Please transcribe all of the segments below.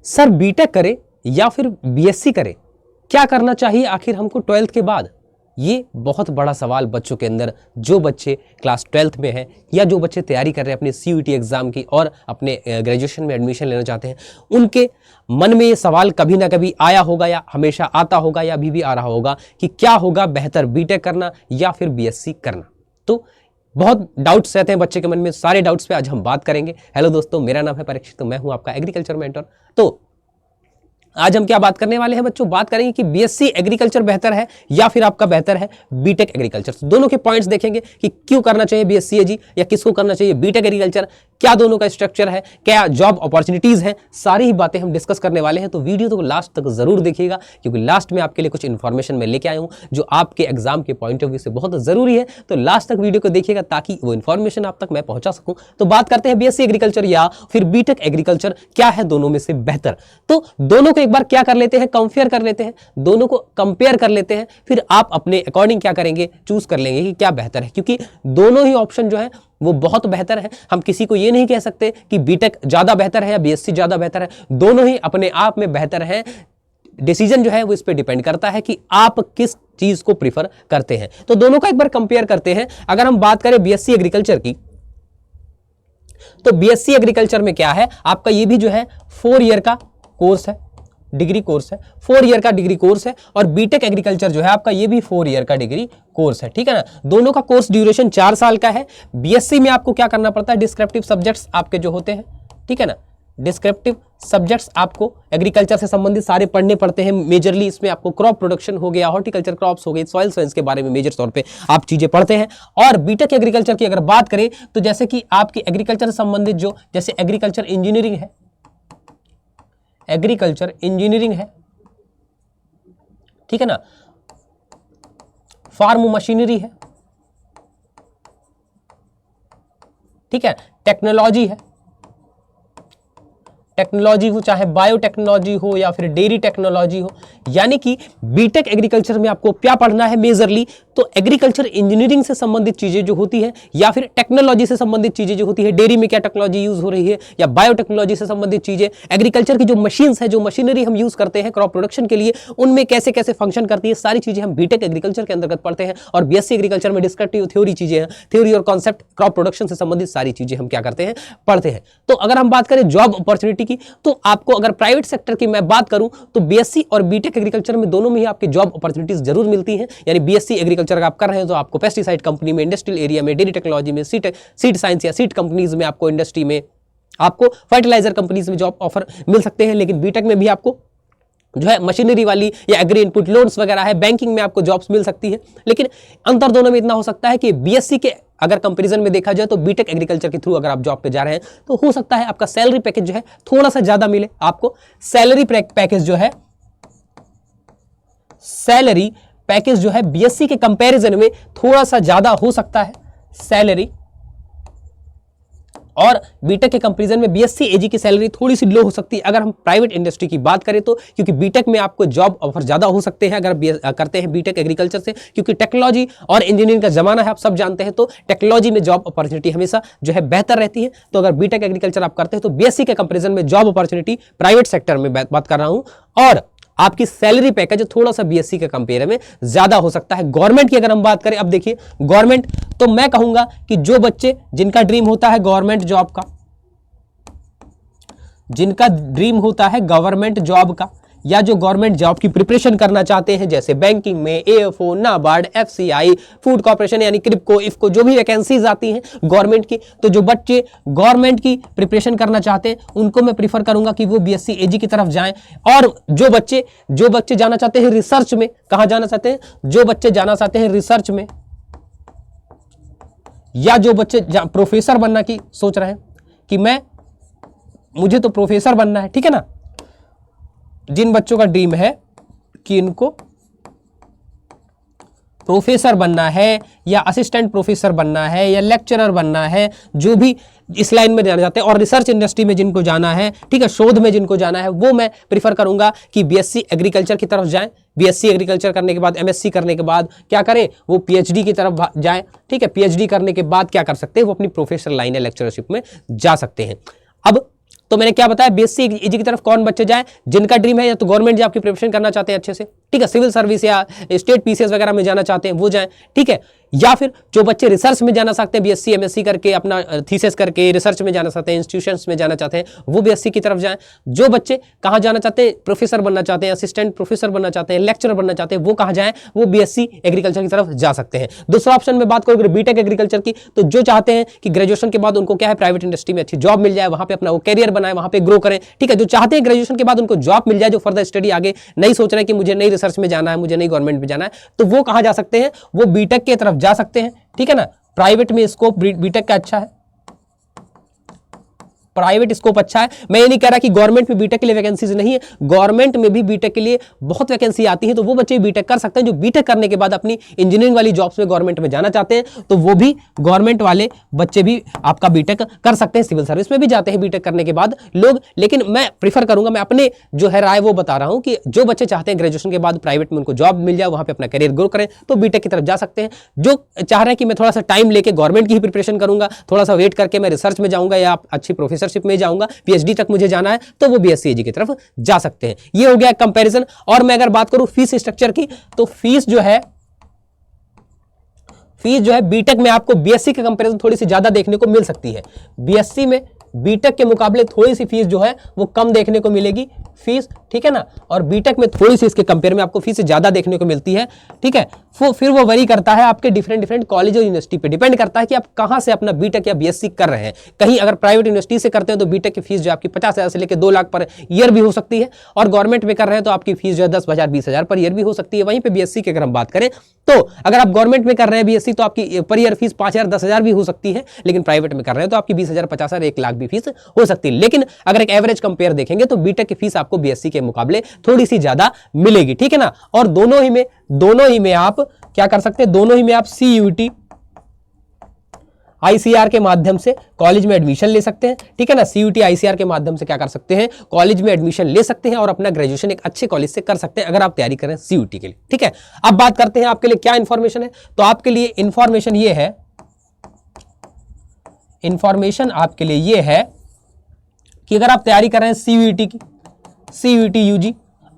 Sir BTech करे या फिर बीएससी करे, क्या करना चाहिए आखिर हमको 12th के बाद? ये बहुत बड़ा सवाल बच्चों के अंदर, जो बच्चे क्लास 12th में हैं या जो बच्चे तैयारी कर रहे हैं अपने CUET एग्जाम की और अपने ग्रेजुएशन में एडमिशन लेना चाहते हैं, उनके मन में ये सवाल कभी ना कभी आया होगा या हमेशा आता होगा या अभी भी आ रहा होगा कि क्या होगा बेहतर, बीटेक करना या फिर बीएससी करना। तो बहुत डाउट्स रहते हैं बच्चे के मन में, सारे डाउट्स पे आज हम बात करेंगे। हेलो दोस्तों, मेरा नाम है परीक्षित, तो मैं हूं आपका एग्रीकल्चर मेंटर। तो आज हम क्या बात करने वाले हैं बच्चों, बात करेंगे कि बीएससी एग्रीकल्चर बेहतर है या फिर आपका बेहतर है बीटेक एग्रीकल्चर। दोनों के पॉइंट्स देखेंगे कि क्यों करना चाहिए बीएससी एजी या किसको करना चाहिए बीटेक एग्रीकल्चर, क्या दोनों का स्ट्रक्चर है, क्या जॉब अपॉर्चुनिटीज हैं, सारी ही बातें हम डिस्कस करने वाले हैं। तो वीडियो तो लास्ट तक जरूर देखिएगा, क्योंकि लास्ट में आपके लिए कुछ इन्फॉर्मेशन मैं लेके आया हूं जो आपके एग्जाम के पॉइंट ऑफ व्यू से बहुत जरूरी है। तो लास्ट तक वीडियो को देखिएगा ताकि वो इन्फॉर्मेशन आप तक मैं पहुंचा सकूं। तो बात करते हैं बीएससी एग्रीकल्चर या फिर बीटेक एग्रीकल्चर, क्या है दोनों में से बेहतर। तो दोनों को एक बार क्या कर लेते हैं, कंपेयर कर लेते हैं, दोनों को कंपेयर कर लेते हैं, फिर आप अपने अकॉर्डिंग क्या करेंगे, चूज कर लेंगे कि क्या बेहतर है, क्योंकि दोनों ही ऑप्शन जो है वो बहुत बेहतर है। हम किसी को ये नहीं कह सकते कि बीटेक ज्यादा बेहतर है या बीएससी ज्यादा बेहतर है, दोनों ही अपने आप में बेहतर है। डिसीजन जो है वो इस पे डिपेंड करता है कि आप किस चीज को प्रीफर करते हैं। तो दोनों का एक बार कंपेयर करते हैं। अगर हम बात करें बीएससी एग्रीकल्चर की, तो बीएससी एग्रीकल्चर में क्या है, आपका ये भी जो है 4 ईयर का कोर्स है, डिग्री कोर्स है, 4 ईयर का डिग्री कोर्स है। और बीटेक एग्रीकल्चर जो है आपका ये भी 4 ईयर का डिग्री कोर्स है, ठीक है ना। दोनों का कोर्स ड्यूरेशन 4 साल का है। बीएससी में आपको क्या करना पड़ता है, डिस्क्रिप्टिव सब्जेक्ट्स आपके जो होते हैं, ठीक है ना, डिस्क्रिप्टिव सब्जेक्ट्स आपको एग्रीकल्चर से संबंधित सारे पढ़ने पड़ते हैं। मेजरली इसमें आपको क्रॉप प्रोडक्शन हो गया, हॉर्टिकल्चर क्रॉप्स हो गए, सॉइल साइंस के बारे में मेजर तौर पे आप चीजें पढ़ते हैं। और बीटेक एग्रीकल्चर की अगर बात करें तो जैसे कि आपकी एग्रीकल्चर से संबंधित जो जैसे एग्रीकल्चर इंजीनियरिंग है, एग्रीकल्चर इंजीनियरिंग है, ठीक है ना, फार्म मशीनरी है, ठीक है, टेक्नोलॉजी है, टेक्नोलॉजी हो, चाहे बायोटेक्नोलॉजी हो या फिर डेयरी टेक्नोलॉजी हो। यानी कि बीटेक एग्रीकल्चर में आपको क्या पढ़ना है मेजरली, तो एग्रीकल्चर इंजीनियरिंग से संबंधित चीजें जो होती है या फिर टेक्नोलॉजी से संबंधित चीजें जो होती है, डेयरी में क्या टेक्नोलॉजी यूज हो रही है या बायोटेक्नोलॉजी से संबंधित चीजें, एग्रीकल्चर की जो मशीन्स है, जो मशीनरी हम यूज करते हैं क्रॉप प्रोडक्शन के लिए, उनमें कैसे कैसे फंक्शन करती है, सारी चीजें हम बीटेक एग्रीकल्चर के अंतर्गत पढ़ते हैं। और बीएससी एग्रीकल्चर में डिस्क्रिप्टिव थ्योरी चीजें हैं, थ्योरी और कॉन्सेप्ट क्रॉप प्रोडक्शन से संबंधित सारी चीजें हम क्या करते हैं, पढ़ते हैं। तो अगर हम बात करें जॉब अपॉर्चुनिटी की, तो आपको अगर प्राइवेट सेक्टर की मैं बात करूं तो बीएससी और बीटेक एग्रीकल्चर में दोनों में ही आपकी जॉब अपॉर्चुनिटीज जरूर मिलती हैं। यानी बीएससी एग्रीकल्चर अगर आप कर रहे हैं तो आपको पेस्टिसाइड कंपनी में, इंडस्ट्रियल एरिया में, डेयरी टेक्नोलॉजी में, सीड साइंस या सीड कंपनीज में, आपको इंडस्ट्री में, आपको फर्टिलाइजर कंपनीज में जॉब ऑफर मिल सकते हैं। लेकिन बीटेक में भी आपको जो है मशीनरी वाली या एग्री इनपुट लोन्स वगैरह है, बैंकिंग में आपको जॉब्स मिल सकती है। लेकिन अंतर दोनों में इतना हो सकता है कि बीएससी के अगर कंपैरिजन में देखा जाए तो बीटेक एग्रीकल्चर के थ्रू अगर आप जॉब पे जा रहे हैं तो हो सकता है आपका सैलरी पैकेज जो है थोड़ा सा ज्यादा मिले। आपको सैलरी पैकेज जो है, सैलरी पैकेज जो है बीएससी के कंपैरिजन में थोड़ा सा ज्यादा हो सकता है सैलरी, और बीटेक के कंपैरिजन में बीएससी एजी की सैलरी थोड़ी सी लो हो सकती है अगर हम प्राइवेट इंडस्ट्री की बात करें तो, क्योंकि बीटेक में आपको जॉब ऑफर ज्यादा हो सकते हैं अगर करते हैं बीटेक एग्रीकल्चर से, क्योंकि टेक्नोलॉजी और इंजीनियरिंग का जमाना है, आप सब जानते हैं। तो टेक्नोलॉजी में जॉब अपॉर्चुनिटी हमेशा जो है बेहतर रहती है। तो अगर बीटेक एग्रीकल्चर आप करते हैं तो बीएससी के कंपैरिजन में जॉब अपॉर्चुनिटी प्राइवेट सेक्टर में बात कर रहा हूं, और आपकी सैलरी पैकेज थोड़ा सा बीएससी के कंपेयर में ज्यादा हो सकता है। गवर्नमेंट की अगर हम बात करें, अब देखिए गवर्नमेंट, तो मैं कहूंगा कि जो बच्चे जिनका ड्रीम होता है गवर्नमेंट जॉब का, जिनका ड्रीम होता है गवर्नमेंट जॉब का, या जो गवर्नमेंट जॉब की प्रिपरेशन करना चाहते हैं, जैसे बैंकिंग में, AFO, NABARD, FCI, food corporation यानी क्रिप्को, इफको, जो भी वैकेंसीज आती हैं गवर्नमेंट की, तो जो बच्चे गवर्नमेंट की प्रिपरेशन करना चाहते हैं उनको मैं प्रीफर करूंगा कि वो बीएससी एजी की तरफ जाएं। और जो बच्चे जाना चाहते हैं रिसर्च में, कहां जाना चाहते हैं, जो बच्चे जाना चाहते हैं रिसर्च में, या जो बच्चे प्रोफेसर बनना की सोच रहे हैं कि मुझे तो प्रोफेसर बनना है, ठीक है ना, जिन बच्चों का ड्रीम है कि इनको प्रोफेसर बनना है या असिस्टेंट प्रोफेसर बनना है या लेक्चरर बनना है, जो भी इस लाइन में जाना चाहते हैं, और रिसर्च इंडस्ट्री में जिनको जाना है, ठीक है, शोध में जिनको जाना है, वो मैं प्रीफर करूंगा कि बीएससी एग्रीकल्चर की तरफ जाएं। बीएससी एग्रीकल्चर करने के बाद, एमएससी करने के बाद क्या करें, वो पीएचडी की तरफ जाएं, ठीक है। पीएचडी करने के बाद क्या कर सकते हैं, वो अपनी प्रोफेसर लाइन या लेक्चरशिप में जा सकते हैं। अब तो मैंने क्या बताया, बीएससी ईजी की तरफ कौन बच्चे जाए, जिनका ड्रीम है या तो गवर्नमेंट जॉब की प्रिपरेशन करना चाहते हैं अच्छे से, ठीक है, सिविल सर्विस या स्टेट पीसीएस वगैरह में जाना चाहते हैं वो जाएं, ठीक है, या फिर जो बच्चे रिसर्च में जाना चाहते हैं, बीएससी एमएससी करके अपना थीसिस करके रिसर्च में जाना चाहते हैं, इंस्टीट्यूशंस में जाना चाहते हैं, वो बीएससी की तरफ जाएं। जो बच्चे कहाँ जाना चाहते हैं, प्रोफेसर बनना चाहते हैं, असिस्टेंट प्रोफेसर बनना चाहते हैं, लेक्चरर बनना चाहते हैं, वो कहाँ जाएं, वो बीएससी एग्रीकल्चर की तरफ जा सकते हैं। दूसरा ऑप्शन में बात करूँ बीटेक एग्रीकल्चर की, तो जो चाहते हैं कि ग्रेजुएशन के बाद उनको क्या है, प्राइवेट इंडस्ट्री में अच्छी जॉब मिल जाए, वहां पे अपना वो कैरियर बनाए, वहां पे ग्रो करें, ठीक है, जो चाहते हैं ग्रेजुएशन के बाद उनको जॉब मिल जाए, जो फर्दर स्टडी आगे नहीं सोच रहे हैं कि मुझे नई रिसर्च में जाना है, मुझे नई गवर्नमेंट में जाना है, तो वो कहां जा सकते हैं, वो बीटेक की तरफ जा सकते हैं, ठीक है ना। प्राइवेट में स्कोप बीटेक का अच्छा है, प्राइवेट स्कोप अच्छा है। मैं ये नहीं कह रहा कि गवर्नमेंट में बीटेक के लिए वैकेंसीज नहीं है, गवर्नमेंट में भी बीटेक के लिए बहुत वैकेंसी आती है, तो वो बच्चे बीटेक कर सकते हैं। जो बीटेक करने के बाद अपनी इंजीनियरिंग वाली जॉब्स में गवर्नमेंट में जाना चाहते हैं, तो वो भी गवर्नमेंट वाले बच्चे भी आपका बीटेक कर सकते हैं। सिविल सर्विस में भी जाते हैं बीटेक करने के बाद लोग, लेकिन मैं प्रीफर करूंगा, मैं अपने जो है राय वो बता रहा हूं कि जो बच्चे चाहते हैं ग्रेजुएशन के बाद प्राइवेट में उनको जॉब मिल जाए, वहां पर अपना करियर ग्रो करें, तो बीटेक की तरफ जा सकते हैं। जो चाह रहे हैं कि मैं थोड़ा सा टाइम लेके गवर्नमेंट की ही प्रिपरेशन करूंगा, थोड़ा सा वेट करके मैं रिसर्च में जाऊंगा या अच्छी प्रोफेसरशिप में जाऊंगा, पीएचडी तक मुझे जाना है, तो वो बीएससी ईजी की तरफ जा सकते हैं। ये हो गया कंपैरिजन। और मैं अगर बात करूं फीस स्ट्रक्चर की, तो फीस जो है बीटेक में आपको बीएससी के कंपैरिजन थोड़ी सी ज्यादा देखने को मिल सकती है। बीएससी में बीटेक के मुकाबले थोड़ी सी फीस जो है वो कम देखने को मिलेगी फीस, ठीक है ना, और बीटेक में थोड़ी सी इसके कंपेयर में आपको फीस ज्यादा देखने को मिलती है, ठीक है। फिर वो वरी करता है आपके डिफरेंट कॉलेज और यूनिवर्सिटी पे डिपेंड करता है कि आप कहां से अपना बीटेक या बीएससी कर रहे हैं। कहीं अगर प्राइवेट यूनिवर्सिटी से करते हैं तो बीटेक की फीस जो आपकी 50,000 से लेकर 2 लाख पर ईयर भी हो सकती है, और गवर्नमेंट में कर रहे हैं तो आपकी फीस जो है 10,000 20,000 पर ईयर भी हो सकती है। वहीं पे बीएससी की अगर हम बात करें, तो अगर आप गवर्नमेंट में कर रहे हैं बीएससी तो आपकी पर ईयर फीस 5,000 10,000 भी हो सकती है, लेकिन प्राइवेट में कर रहे हैं तो आपकी 20,000 50,000 1 लाख भी फीस हो सकती है। लेकिन अगर एक एवरेज कंपेयर देखेंगे तो बीटेक की फीस आपको बीएससी के मुकाबले थोड़ी सी ज्यादा मिलेगी, ठीक है ना। और दोनों ही में आप क्या कर सकते हैं, दोनों ही में आप सीयूईटी आईसीआर के माध्यम से कॉलेज में एडमिशन ले सकते हैं, ठीक है ना। सीयूईटी आईसीआर के माध्यम से क्या कर सकते हैं, कॉलेज में एडमिशन ले सकते हैं और अपना ग्रेजुएशन एक अच्छे कॉलेज से कर सकते हैं अगर आप तैयारी करें सीयूईटी के लिए, ठीक है। अब बात करते हैं आपके लिए क्या इंफॉर्मेशन है, तो आपके लिए इंफॉर्मेशन ये है, कि अगर आप तैयारी कर रहे हैं सीयूईटी की, सीयूईटी यूजी,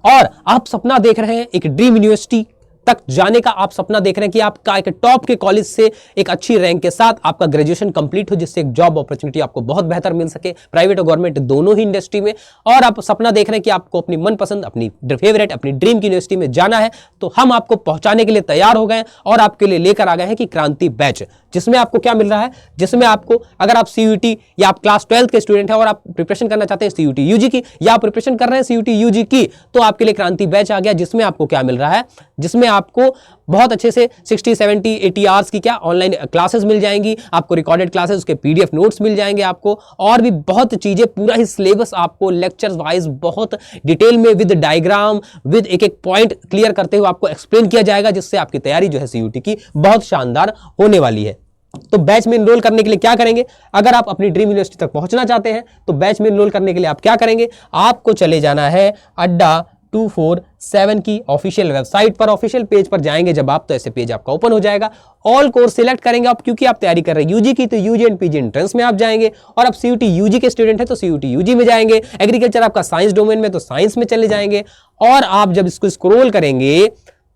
और आप सपना देख रहे हैं एक ड्रीम यूनिवर्सिटी तक जाने का, आप सपना देख रहे हैं कि आपका एक टॉप के कॉलेज से एक अच्छी रैंक के साथ आपका ग्रेजुएशन कंप्लीट हो, जिससे एक जॉब अपॉर्चुनिटी आपको बहुत बेहतर मिल सके प्राइवेट और गवर्नमेंट दोनों ही इंडस्ट्री में, और आप सपना देख रहे हैं कि आपको अपनी मनपसंद, अपनी फेवरेट, अपनी ड्रीम की यूनिवर्सिटी में जाना है, तो हम आपको पहुंचाने के लिए तैयार हो गए और आपके लिए लेकर आ गए हैं कि क्रांति बैच, जिसमें आपको क्या मिल रहा है, जिसमें आपको अगर आप सीयूईटी या आप क्लास 12 के स्टूडेंट हैं और आप प्रिपरेशन करना चाहते हैं सीयूईटी यूजी की, या आप प्रिपरेशन कर रहे हैं सीयूईटी यूजी की, तो आपके लिए क्रांति बैच आ गया, जिसमें आपको क्या मिल रहा है, जिसमें आपको बहुत अच्छे से 60 70 80 आवर्स की क्या ऑनलाइन क्लासेस मिल जाएंगी, आपको रिकॉर्डेड क्लासेस, उसके पीडीएफ नोट्स मिल जाएंगे आपको, और भी बहुत चीजें, पूरा ही सिलेबस आपको लेक्चर्स वाइज बहुत डिटेल में विद डायग्राम, विद एक एक पॉइंट क्लियर करते हुए आपको एक्सप्लेन किया जाएगा, जिससे आपकी तैयारी जो है सीयूईटी की बहुत शानदार होने वाली है। तो बैच में एनरोल करने के लिए क्या करेंगे, अगर आप अपनी ड्रीम यूनिवर्सिटी तक पहुंचना चाहते हैं तो बैच में एनरोल करने के लिए आप क्या करेंगे, आपको चले जाना है अड्डा 247 की ऑफिशियल वेबसाइट पर, ऑफिशियल पेज पर जाएंगे जब आप, तो ऐसे पेज आपका ओपन हो जाएगा। ऑल कोर्स सिलेक्ट करेंगे आप, क्योंकि आप तैयारी कर रहे हैं यूजी की, तो यूजी एंड पीजी एंट्रेंस में आप जाएंगे, और आप सीयूईटी यूजी के स्टूडेंट है तो सीयूईटी यूजी में जाएंगे, एग्रीकल्चर आपका साइंस डोमेन में तो साइंस में चले जाएंगे। और आप जब इसको स्क्रॉल करेंगे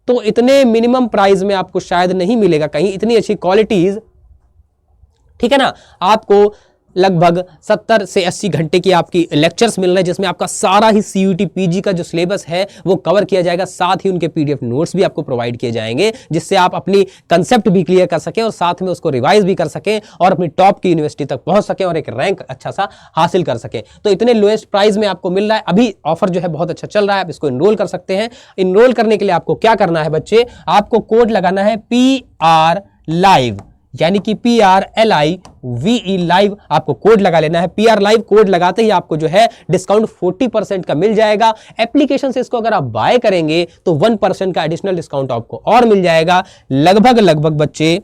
तो इतने मिनिमम प्राइस में आपको शायद नहीं मिलेगा कहीं इतनी अच्छी क्वालिटीज, ठीक है ना। आपको लगभग 70 से 80 घंटे की आपकी लेक्चर्स मिल रहे हैं, जिसमें आपका सारा ही सीयूईटी पीजी का जो सिलेबस है वो कवर किया जाएगा, साथ ही उनके पीडीएफ नोट्स भी आपको प्रोवाइड किए जाएंगे, जिससे आप अपनी कंसेप्ट भी क्लियर कर सकें और साथ में उसको रिवाइज भी कर सकें और अपनी टॉप की यूनिवर्सिटी तक पहुंच सकें और एक रैंक अच्छा सा हासिल कर सकें। तो इतने लोएस्ट प्राइस में आपको मिल रहा है, अभी ऑफर जो है बहुत अच्छा चल रहा है, आप इसको इनरोल कर सकते हैं। इनरोल करने के लिए आपको क्या करना है बच्चे, आपको कोड लगाना है PR लाइव, यानी कि PRLIVE लाइव, आपको कोड लगा लेना है। PR लाइव कोड लगाते ही आपको जो है डिस्काउंट 40% का मिल जाएगा। एप्लीकेशन से इसको अगर आप बाय करेंगे तो 1% का एडिशनल डिस्काउंट आपको और मिल जाएगा। लगभग बच्चे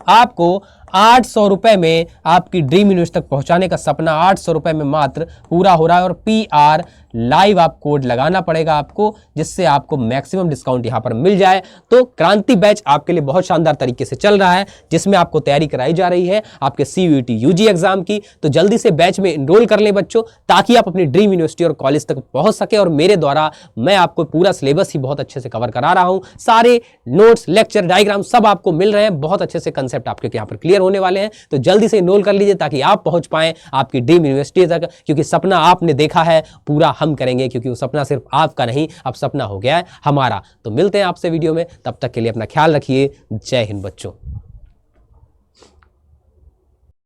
आपको 800 रुपए में आपकी ड्रीम यूनिवर्सिटी तक पहुंचाने का सपना 800 रुपए में मात्र पूरा हो रहा है। और PR लाइव आप कोड लगाना पड़ेगा आपको, जिससे आपको मैक्सिमम डिस्काउंट यहां पर मिल जाए। तो क्रांति बैच आपके लिए बहुत शानदार तरीके से चल रहा है, जिसमें आपको तैयारी कराई जा रही है आपके CUET UG एग्जाम की। तो जल्दी से बैच में इनरोल कर लें बच्चों, ताकि आप अपनी ड्रीम यूनिवर्सिटी और कॉलेज तक पहुंच सके। और मेरे द्वारा मैं आपको पूरा सिलेबस ही बहुत अच्छे से कवर करा रहा हूं, सारे नोट्स, लेक्चर, डायग्राम सब आपको मिल रहे हैं, बहुत अच्छे से कंसेप्ट आपके यहाँ पर क्लियर होने वाले हैं। तो जल्दी से इनरोल कर लीजिए ताकि आप पहुंच पाएं आपकी ड्रीम यूनिवर्सिटी तक, क्योंकि सपना आपने देखा है पूरा हम करेंगे, क्योंकि वो सपना सिर्फ आपका नहीं, अब सपना हो गया है हमारा। तो मिलते हैं आपसे वीडियो में, तब तक के लिए अपना ख्याल रखिए। जय हिंद बच्चों।